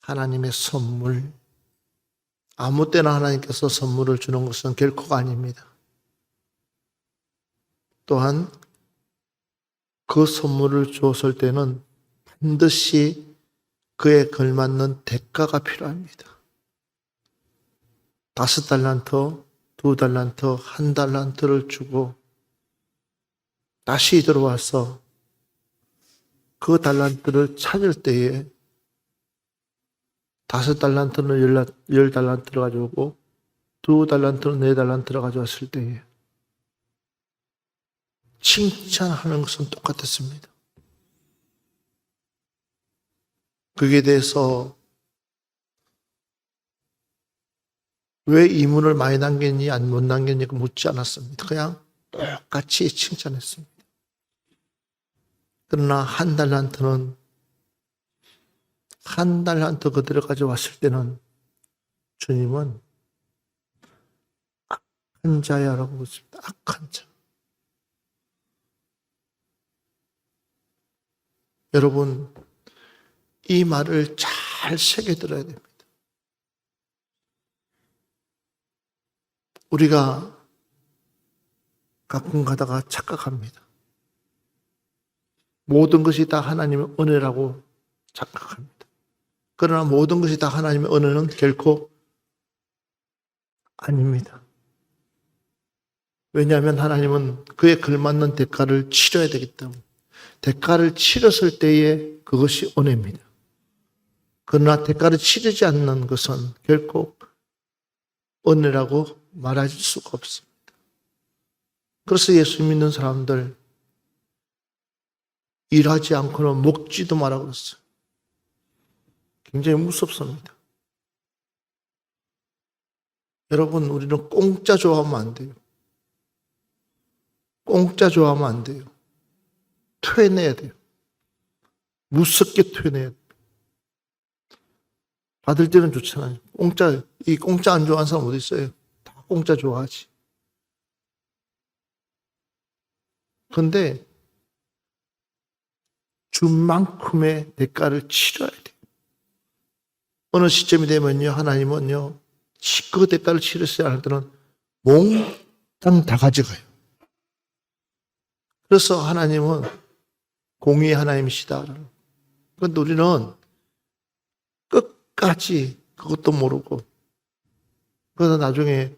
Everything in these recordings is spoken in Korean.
하나님의 선물, 아무 때나 하나님께서 선물을 주는 것은 결코가 아닙니다. 또한 그 선물을 주었을 때는 반드시 그에 걸맞는 대가가 필요합니다. 5달란트, 2달란트, 1달란트를 주고 다시 들어와서 그 달란트를 찾을 때에 5달란트는 10달란트를 가져오고 2달란트는 4달란트를 가져왔을 때에 칭찬하는 것은 똑같았습니다. 그에 대해서 왜 이문을 많이 남겼니, 못 남겼니 묻지 않았습니다. 그냥 똑같이 칭찬했습니다. 그러나 1달란트는 1달란트 그대로 가져왔을 때는 주님은 악한 자야라고 묻습니다. 악한 자. 여러분, 이 말을 잘 새겨들어야 됩니다. 우리가 가끔 가다가 착각합니다. 모든 것이 다 하나님의 은혜라고 착각합니다. 그러나 모든 것이 다 하나님의 은혜는 결코 아닙니다. 왜냐하면 하나님은 그에 걸맞는 대가를 치러야 되기 때문에 대가를 치렀을 때에 그것이 은혜입니다. 그러나 대가를 치르지 않는 것은 결코 은혜라고 말할 수가 없습니다. 그래서 예수 믿는 사람들 일하지 않고는 먹지도 마라 그랬어요. 굉장히 무섭습니다. 여러분, 우리는 공짜 좋아하면 안 돼요. 공짜 좋아하면 안 돼요. 토해내야 돼요. 무섭게 토해내야 돼요. 받을 때는 좋잖아요. 공짜 안 좋아하는 사람 어디 있어요? 다 공짜 좋아하지. 그런데 준 만큼의 대가를 치러야 돼요. 어느 시점이 되면요, 하나님은요, 그 대가를 치렀어야 할 때는 몽땅 다 가져가요. 그래서 하나님은 공의의 하나님이시다. 그런데 우리는 끝까지 그것도 모르고, 그러다 나중에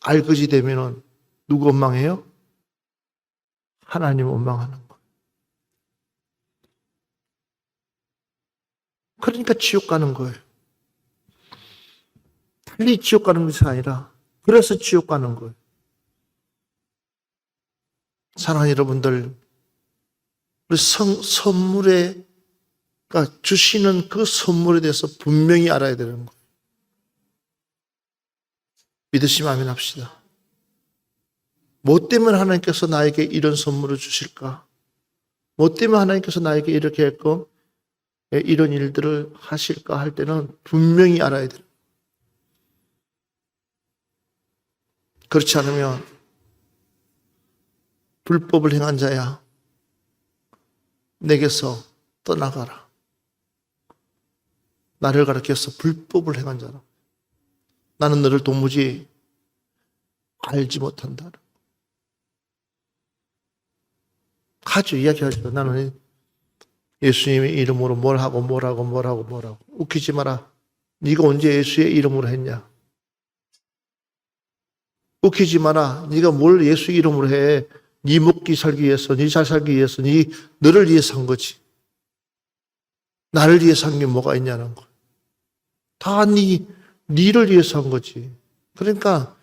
알거지 되면은 누구 원망해요? 하나님 원망하는 거예요. 그러니까 지옥 가는 거예요. 달리 지옥 가는 것이 아니라 그래서 지옥 가는 거예요. 사랑하는 여러분들, 우리 선물에 그러니까 주시는 그 선물에 대해서 분명히 알아야 되는 거예요. 믿으시면 아멘 합시다. 뭐 때문에 하나님께서 나에게 이런 선물을 주실까? 뭐 때문에 하나님께서 나에게 이렇게 했고 이런 일들을 하실까 할 때는 분명히 알아야 돼요. 그렇지 않으면 불법을 행한 자야, 내게서 떠나가라. 나를 가리켜서 불법을 행한 자라. 나는 너를 도무지 알지 못한다. 하죠, 이야기하죠. 나는 예수님의 이름으로 뭘 하고 웃기지 마라. 네가 언제 예수의 이름으로 했냐? 웃기지 마라. 네가 뭘 예수 이름으로 해? 네 먹기 살기 위해서, 네 잘 살기 위해서, 너를 위해서 한 거지. 나를 위해서 한 게 뭐가 있냐는 거. 다 니를 위해서 한 거지. 그러니까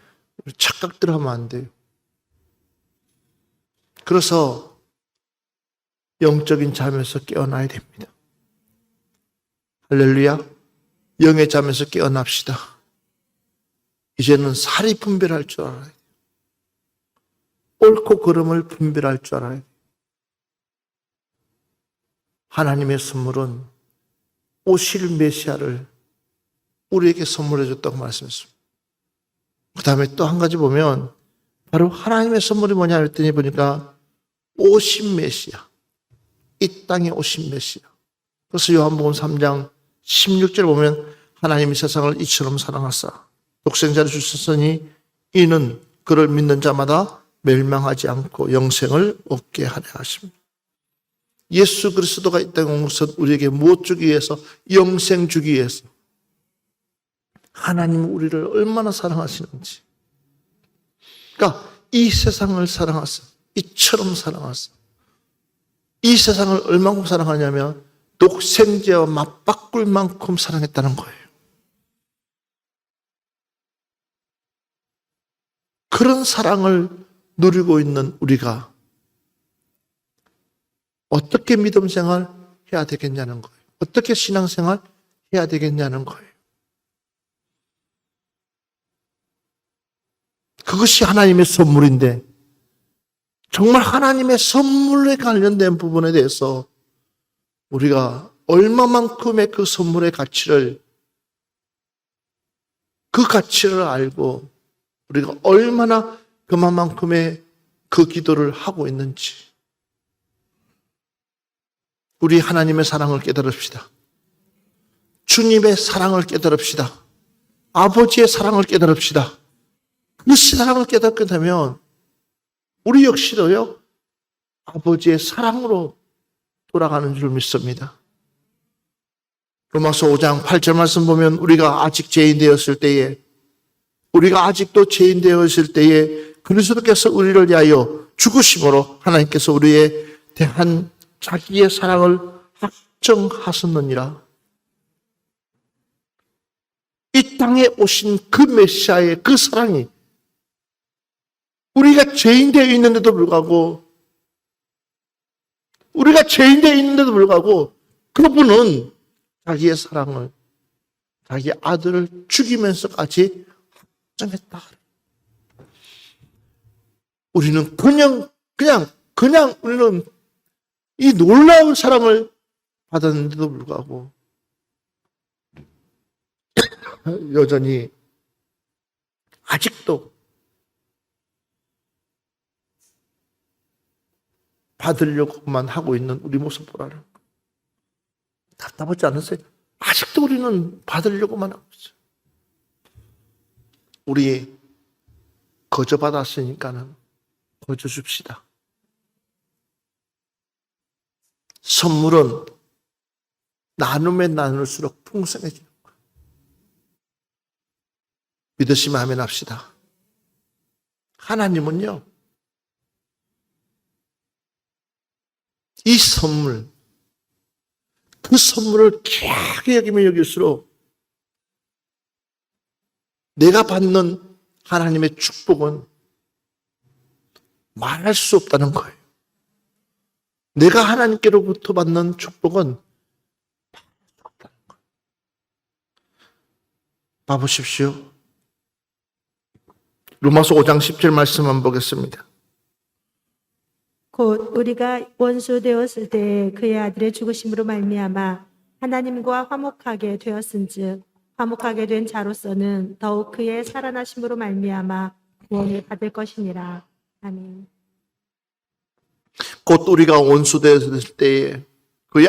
착각들 하면 안 돼요. 그래서 영적인 잠에서 깨어나야 됩니다. 할렐루야. 영의 잠에서 깨어납시다. 이제는 살이 분별할 줄 알아야 돼요. 옳고 그름을 분별할 줄 알아야 돼요. 하나님의 선물은 오실 메시아를 우리에게 선물해 줬다고 말씀했습니다. 그 다음에 또 한 가지 보면 바로 하나님의 선물이 뭐냐 했더니 보니까 오신 메시아, 이 땅에 오신 메시아. 그래서 요한복음 3장 16절 보면 하나님이 세상을 이처럼 사랑하사 독생자를 주셨으니 이는 그를 믿는 자마다 멸망하지 않고 영생을 얻게 하려 하십니다. 예수 그리스도가 이 땅에 온 것은 우리에게 무엇 주기 위해서? 영생 주기 위해서. 하나님은 우리를 얼마나 사랑하시는지. 그러니까 이 세상을 사랑하사, 이처럼 사랑하사. 이 세상을 얼마큼 사랑하냐면 독생자와 맞바꿀 만큼 사랑했다는 거예요. 그런 사랑을 누리고 있는 우리가 어떻게 믿음 생활 해야 되겠냐는 거예요. 어떻게 신앙 생활 해야 되겠냐는 거예요. 그것이 하나님의 선물인데 정말 하나님의 선물에 관련된 부분에 대해서 우리가 얼마만큼의 그 선물의 가치를 알고 우리가 얼마나 그만큼의 그 기도를 하고 있는지 우리 하나님의 사랑을 깨달읍시다. 주님의 사랑을 깨달읍시다. 아버지의 사랑을 깨달읍시다. 그 사랑을 깨닫게 되면 우리 역시도요 아버지의 사랑으로 돌아가는 줄 믿습니다. 로마서 5장 8절 말씀 보면 우리가 아직 죄인 되었을 때에 우리가 아직도 죄인 되었을 때에 그리스도께서 우리를 위하여 죽으심으로 하나님께서 우리에 대한 자기의 사랑을 확정하셨느니라. 이 땅에 오신 그 메시아의 그 사랑이 우리가 죄인 되어 있는데도 불구하고 그분은 자기의 사랑을 자기 아들을 죽이면서까지 확정했다. 우리는 그냥 우리는 이 놀라운 사랑을 받았는데도 불구하고 여전히 아직도 받으려고만 하고 있는 우리 모습 보라는 거. 답답하지 않으세요? 아직도 우리는 받으려고만 하고 있어요. 우리 거저 받았으니까는 거저 줍시다. 선물은 나누면 나눌수록 풍성해지는 거예요. 믿으시면 아멘 합시다. 하나님은요, 이 선물, 그 선물을 귀하게 여기면 여길수록 내가 받는 하나님의 축복은 말할 수 없다는 거예요. 내가 하나님께로부터 받는 축복은 말할 수 없다는 거예요. 봐보십시오. 로마서 5장 10절 말씀 한번 보겠습니다. 곧 우리가 원수 되었을 때 그의 아들의 죽으심으로 말미암아 하나님과 화목하게 되었은즉 화목하게 된 자로서는 더욱 그의 살아나심으로 말미암아 구원을 받을 것이니라. 아멘. 곧 우리가 원수 되었을 때에 그의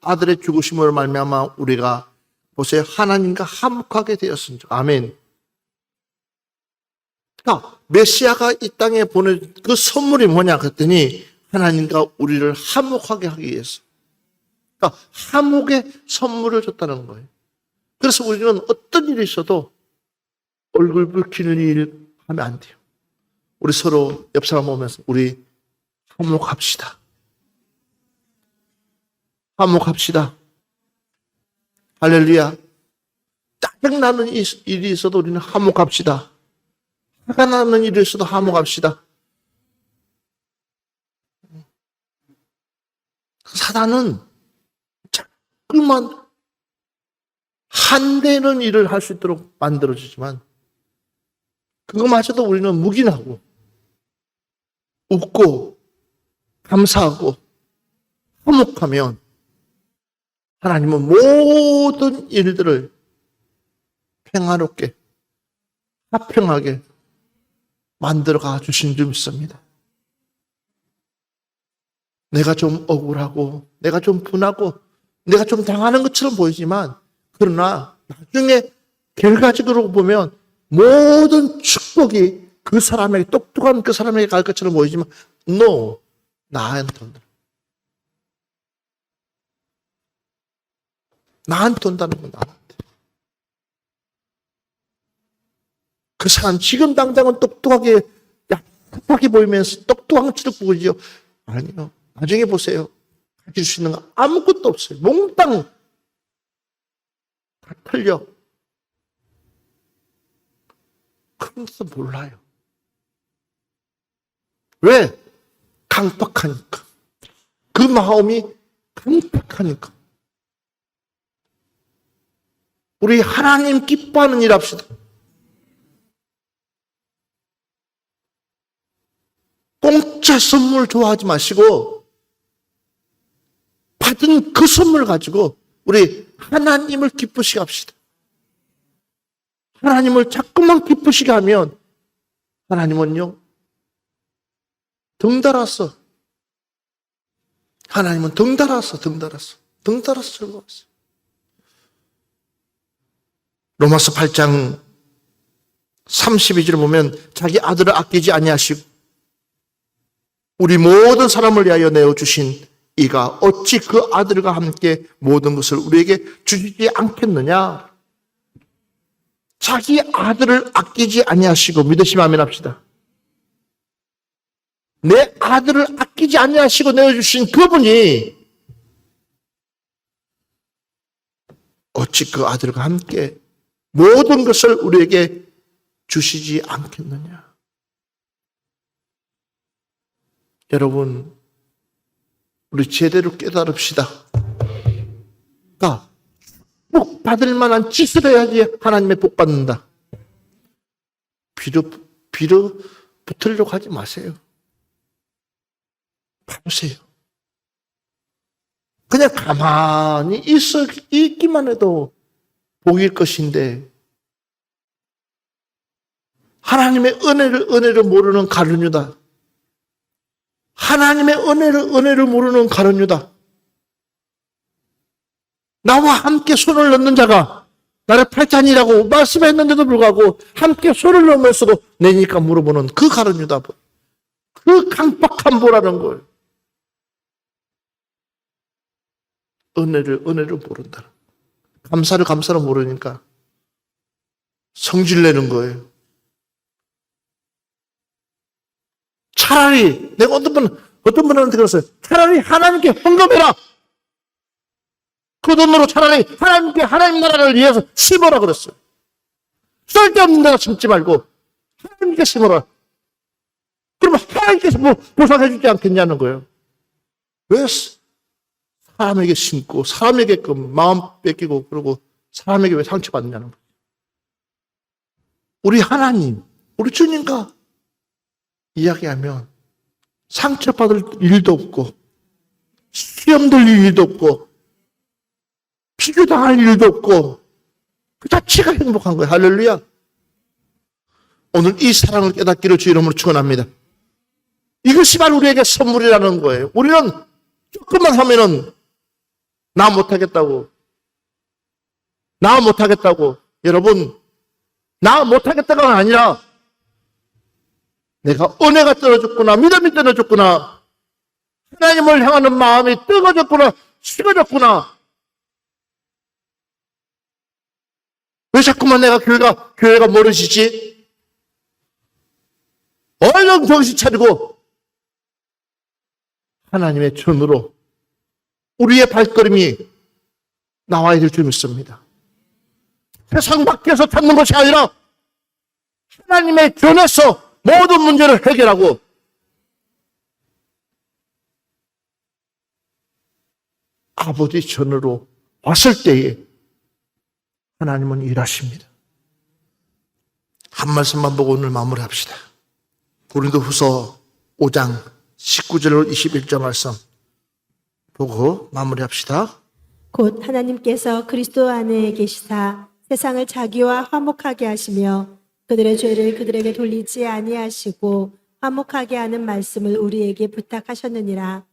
아들의 죽으심으로 말미암아 우리가 보세요, 하나님과 화목하게 되었은즉. 아멘. 그러니까 메시아가 이 땅에 보낸 그 선물이 뭐냐 그랬더니 하나님과 우리를 화목하게 하기 위해서. 그러니까 화목의 선물을 줬다는 거예요. 그래서 우리는 어떤 일이 있어도 얼굴 붉히는 일 하면 안 돼요. 우리 서로 옆 사람 보면서 우리 화목합시다. 화목합시다. 할렐루야. 짜증나는 일이 있어도 우리는 화목합시다. 화가 나는 일이 있어도 화목합시다. 사단은 자꾸만 한대는 일을 할 수 있도록 만들어주지만 그거마저도 우리는 묵인하고 웃고 감사하고 화목하면 하나님은 모든 일들을 평화롭게 화평하게 만들어가 주신 줄 믿습니다. 내가 좀 억울하고 내가 좀 분하고 내가 좀 당하는 것처럼 보이지만 그러나 나중에 결과적으로 보면 모든 축복이 그 사람에게 똑똑한 그 사람에게 갈 것처럼 보이지만 no, 나한테 온다. 나한테 온다는 건 나한테. 그 사람 지금 당장은 똑똑하게 약하게 보이면서 똑똑한 것처럼 보이죠. 아니요. 나중에 보세요. 가질 수 있는 거 아무것도 없어요. 몽땅 다 털려. 그런데도 몰라요. 왜? 강박하니까. 그 마음이 강박하니까. 우리 하나님 기뻐하는 일 합시다. 공짜 선물 좋아하지 마시고 받은 그 선물 가지고 우리 하나님을 기쁘시게 합시다. 하나님을 자꾸만 기쁘시게 하면 하나님은요 덩달아서 하나님은 덩달아서 즐거웠어요. 로마서 8장 32절을 보면 자기 아들을 아끼지 아니하시고 우리 모든 사람을 위하여 내어주신 이가 어찌 그 아들과 함께 모든 것을 우리에게 주시지 않겠느냐. 자기 아들을 아끼지 아니하시고 믿으시면 아멘 합시다. 내 아들을 아끼지 아니하시고 내어주신 그분이 어찌 그 아들과 함께 모든 것을 우리에게 주시지 않겠느냐. 여러분, 우리 제대로 깨달읍시다. 복 받을 만한 짓을 해야지 하나님의 복 받는다. 비로 붙으려고 하지 마세요. 봐보세요. 그냥 가만히 있기만 해도 복일 것인데 하나님의 은혜를 모르는 가룟유다. 하나님의 은혜를 모르는 가룟유다. 나와 함께 손을 넣는 자가 나를 팔자니라고 말씀했는데도 불구하고 함께 손을 넣으면서도 내니까 물어보는 그 가룟유다. 그 강박한 보라는 거예요. 은혜를 모른다. 감사를 모르니까 성질 내는 거예요. 차라리 내가 어떤 분한테 그랬어요. 차라리 하나님께 헌금해라. 그 돈으로 차라리 하나님 나라를 위해서 심어라 그랬어요. 쓸데없는 데다 심지 말고 하나님께 심어라. 그러면 하나님께서 보상해 주지 않겠냐는 거예요. 왜 사람에게 심고 사람에게 마음 뺏기고 그러고 사람에게 왜 상처받느냐는 거예요. 우리 하나님, 우리 주님과 이야기하면 상처받을 일도 없고 시험 들릴 일도 없고 비교당할 일도 없고 그 자체가 행복한 거예요. 할렐루야. 오늘 이 사랑을 깨닫기를 주 이름으로 축원합니다. 이것이 바로 우리에게 선물이라는 거예요. 우리는 조금만 하면은 나 못하겠다고 여러분, 나 못하겠다가 아니라 내가 은혜가 떨어졌구나, 믿음이 떨어졌구나, 하나님을 향하는 마음이 뜨거워졌구나, 식어졌구나. 왜 자꾸만 내가 교회가 멀어지지? 얼른 정신 차리고 하나님의 전으로 우리의 발걸음이 나와야 될 줄 믿습니다. 세상 밖에서 찾는 것이 아니라 하나님의 전에서 모든 문제를 해결하고 아버지 전으로 왔을 때에 하나님은 일하십니다. 한 말씀만 보고 오늘 마무리합시다. 고린도후서 5장 19절 21절 말씀 보고 마무리합시다. 곧 하나님께서 그리스도 안에 계시사 세상을 자기와 화목하게 하시며 그들의 죄를 그들에게 돌리지 아니하시고 화목하게 하는 말씀을 우리에게 부탁하셨느니라.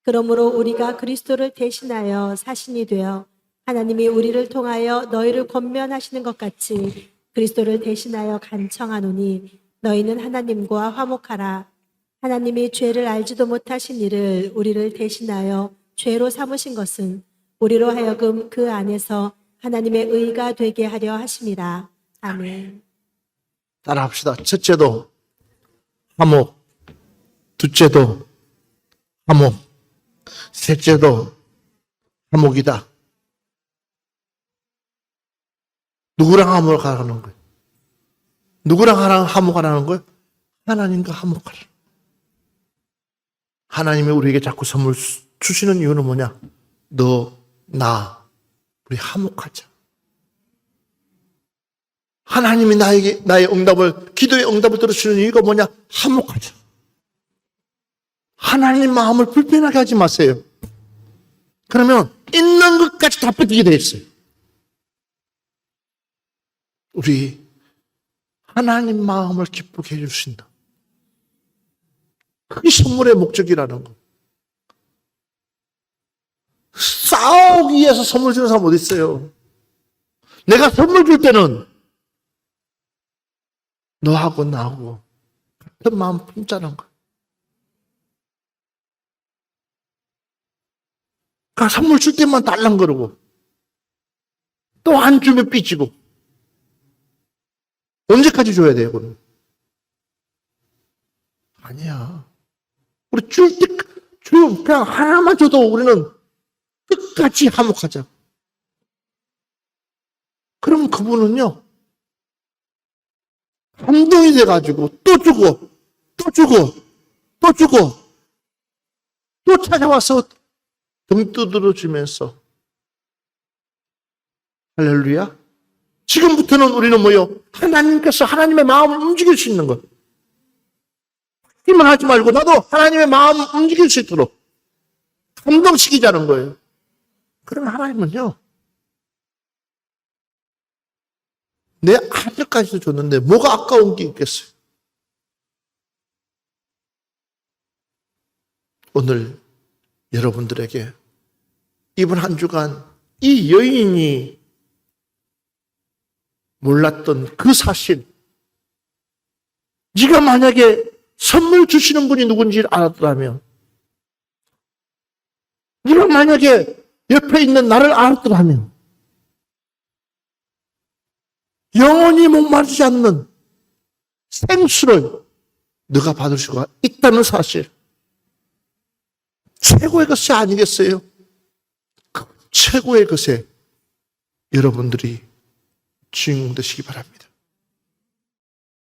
그러므로 우리가 그리스도를 대신하여 사신이 되어 하나님이 우리를 통하여 너희를 권면하시는 것 같이 그리스도를 대신하여 간청하노니 너희는 하나님과 화목하라. 하나님이 죄를 알지도 못하신 이를 우리를 대신하여 죄로 삼으신 것은 우리로 하여금 그 안에서 하나님의 의가 되게 하려 하심이라. 아멘. 따라합시다. 첫째도 화목, 둘째도 화목, 셋째도 화목이다. 누구랑 화목하라는 거예요? 누구랑 화목하라는 거예요? 하나님과 화목하라. 하나님이 우리에게 자꾸 선물 주시는 이유는 뭐냐? 너, 나, 우리 화목하자. 하나님이 나의 기도의 응답을 들으시는 이유가 뭐냐? 화목하자. 하나님 마음을 불편하게 하지 마세요. 그러면 있는 것까지 다 뺏기게 돼 있어요. 우리 하나님 마음을 기쁘게 해주신다. 그게 선물의 목적이라는 거. 싸우기 위해서 선물 주는 사람 어디 있어요? 내가 선물 줄 때는 너하고 나하고 같은 마음 품자는 거야. 그러니까 선물 줄 때만 달랑거리고 또 안 주면 삐지고 언제까지 줘야 돼요, 그럼? 아니야. 우리 줄 때, 그냥 하나만 줘도 우리는 끝까지 화목하자. 그럼 그분은요, 감동이 돼가지고 또 주고, 또 주고, 또 주고, 또 찾아와서 등 두드려 주면서 할렐루야. 지금부터는 우리는 뭐요? 하나님께서 하나님의 마음을 움직일 수 있는 것. 힘만 하지 말고 나도 하나님의 마음을 움직일 수 있도록 감동시키자는 거예요. 그럼 하나님은요, 내 아들까지도 줬는데 뭐가 아까운 게 있겠어요? 오늘 여러분들에게 이번 한 주간 이 여인이 몰랐던 그 사실, 네가 만약에 선물 주시는 분이 누군지 알았더라면, 네가 만약에 옆에 있는 나를 알았더라면, 영원히 목마르지 않는 생수를 네가 받을 수가 있다는 사실, 최고의 것이 아니겠어요? 그 최고의 것에 여러분들이 주인공 되시기 바랍니다.